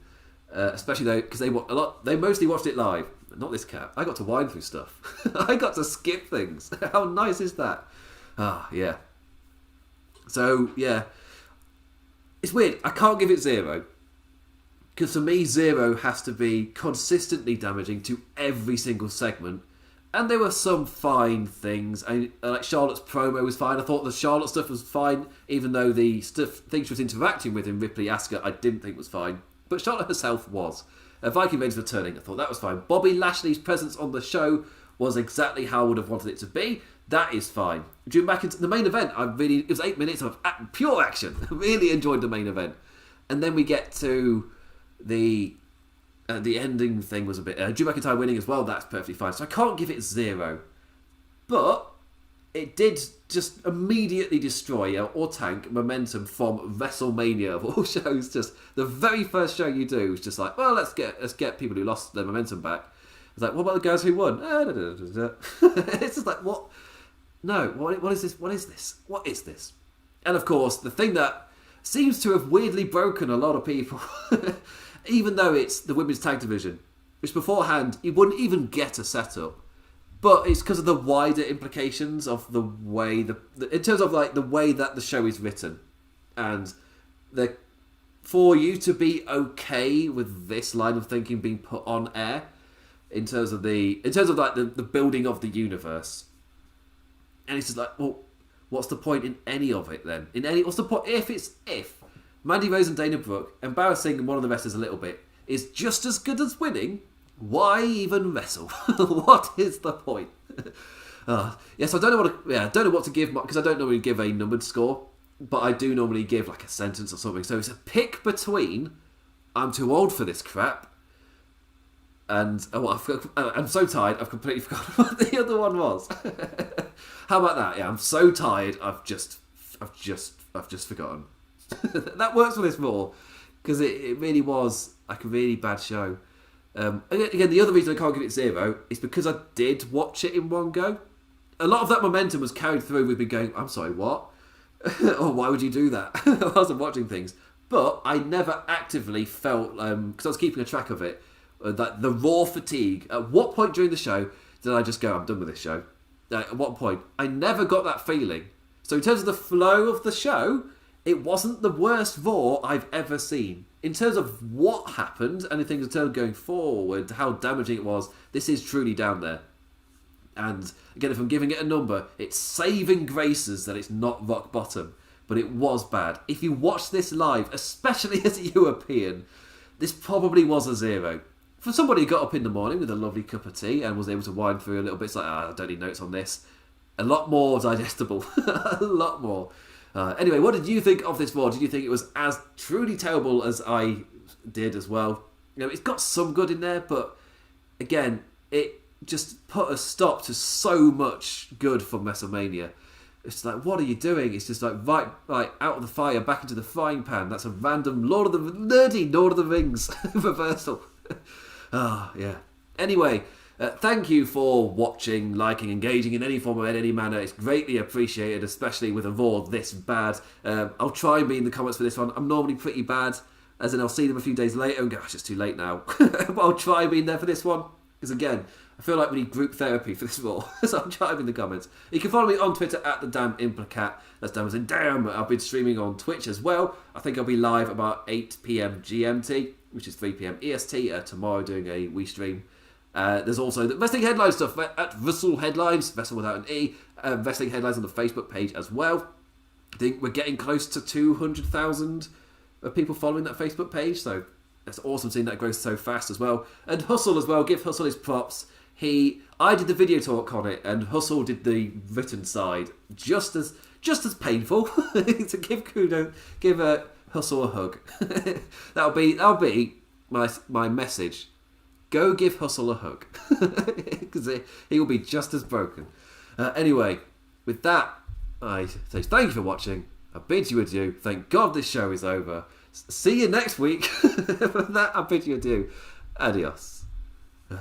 Especially though, because they mostly watched it live. Not this cat. I got to whine through stuff. I got to skip things. How nice is that? Yeah. So, yeah. It's weird. I can't give it 0. Because for me, 0 has to be consistently damaging to every single segment. And there were some fine things. Like Charlotte's promo was fine. I thought the Charlotte stuff was fine. Even though the things she was interacting with in Ripley Asuka, I didn't think was fine. But Charlotte herself was. Viking Raid's returning, I thought that was fine. Bobby Lashley's presence on the show was exactly how I would have wanted it to be. That is fine. Drew McIntyre, the main event, it was 8 minutes of pure action. I really enjoyed the main event. And then we get to the ending thing was a bit... Drew McIntyre winning as well, that's perfectly fine. So I can't give it 0. But it did just immediately destroy or tank momentum from WrestleMania of all shows. Just the very first show you do is just like, well, let's get people who lost their momentum back. It's like, what about the guys who won? It's just like, what? No, what is this? What is this? What is this? And of course, the thing that seems to have weirdly broken a lot of people, even though it's the women's tag division, which beforehand you wouldn't even get a setup. But it's because of the wider implications of the way in terms of like the way that the show is written, and for you to be okay with this line of thinking being put on air, in terms of like the building of the universe, and it's just like, well, what's the point in any of it then? What's the point if Mandy Rose and Dana Brooke, embarrassing one of the wrestlers a little bit, is just as good as winning? Why even wrestle? What is the point? Yes, I don't know what to give because I don't normally give a numbered score, but I do normally give like a sentence or something. So it's a pick between I'm too old for this crap and I'm so tired I've completely forgotten what the other one was. How about that? Yeah, I'm so tired I've just forgotten. That works for this more because it really was like a really bad show. Again, the other reason I can't give it 0 is because I did watch it in one go. A lot of that momentum was carried through with me going, I'm sorry, what? Or why would you do that? I wasn't watching things. But I never actively felt, because I was keeping a track of it, that the raw fatigue. At what point during the show did I just go, I'm done with this show? At what point? I never got that feeling. So in terms of the flow of the show, it wasn't the worst Raw I've ever seen. In terms of what happened, and in terms of going forward, how damaging it was, this is truly down there. And again, if I'm giving it a number, it's saving graces that it's not rock bottom. But it was bad. If you watch this live, especially as a European, this probably was a 0. For somebody who got up in the morning with a lovely cup of tea and was able to wind through a little bit, it's like, I don't need notes on this. A lot more digestible. A lot more. Anyway, what did you think of this Raw? Did you think it was as truly terrible as I did as well? You know, it's got some good in there, but again, it just put a stop to so much good from WrestleMania. It's like, what are you doing? It's just like right out of the fire, back into the frying pan. That's a random nerdy Lord of the Rings reversal. Yeah. Anyway, thank you for watching, liking, engaging in any form or in any manner. It's greatly appreciated, especially with a Raw this bad. I'll try and be in the comments for this one. I'm normally pretty bad, as in I'll see them a few days later and go, it's just too late now. But I'll try and be in there for this one. Because again, I feel like we need group therapy for this Raw. So I'll try and be in the comments. You can follow me on Twitter at the Damn Implicat. That's damn as in damn. I've been streaming on Twitch as well. I think I'll be live about 8 PM GMT, which is 3 PM EST, tomorrow doing a Wii stream. There's also the Wrestling Headlines stuff at Wrestle Headlines, Wrestle without an E, Wrestling Headlines on the Facebook page as well. I think we're getting close to 200,000 people following that Facebook page, so it's awesome seeing that grow so fast as well. And Hustle as well, give Hustle his props. I did the video talk on it, and Hustle did the written side, just as painful. To give Hustle a hug. that'll be my message. Go give Hustle a hug, because he will be just as broken. Anyway, with that, I say thank you for watching. I bid you adieu. Thank God this show is over. See you next week. With that, I bid you adieu. Adios. Ugh.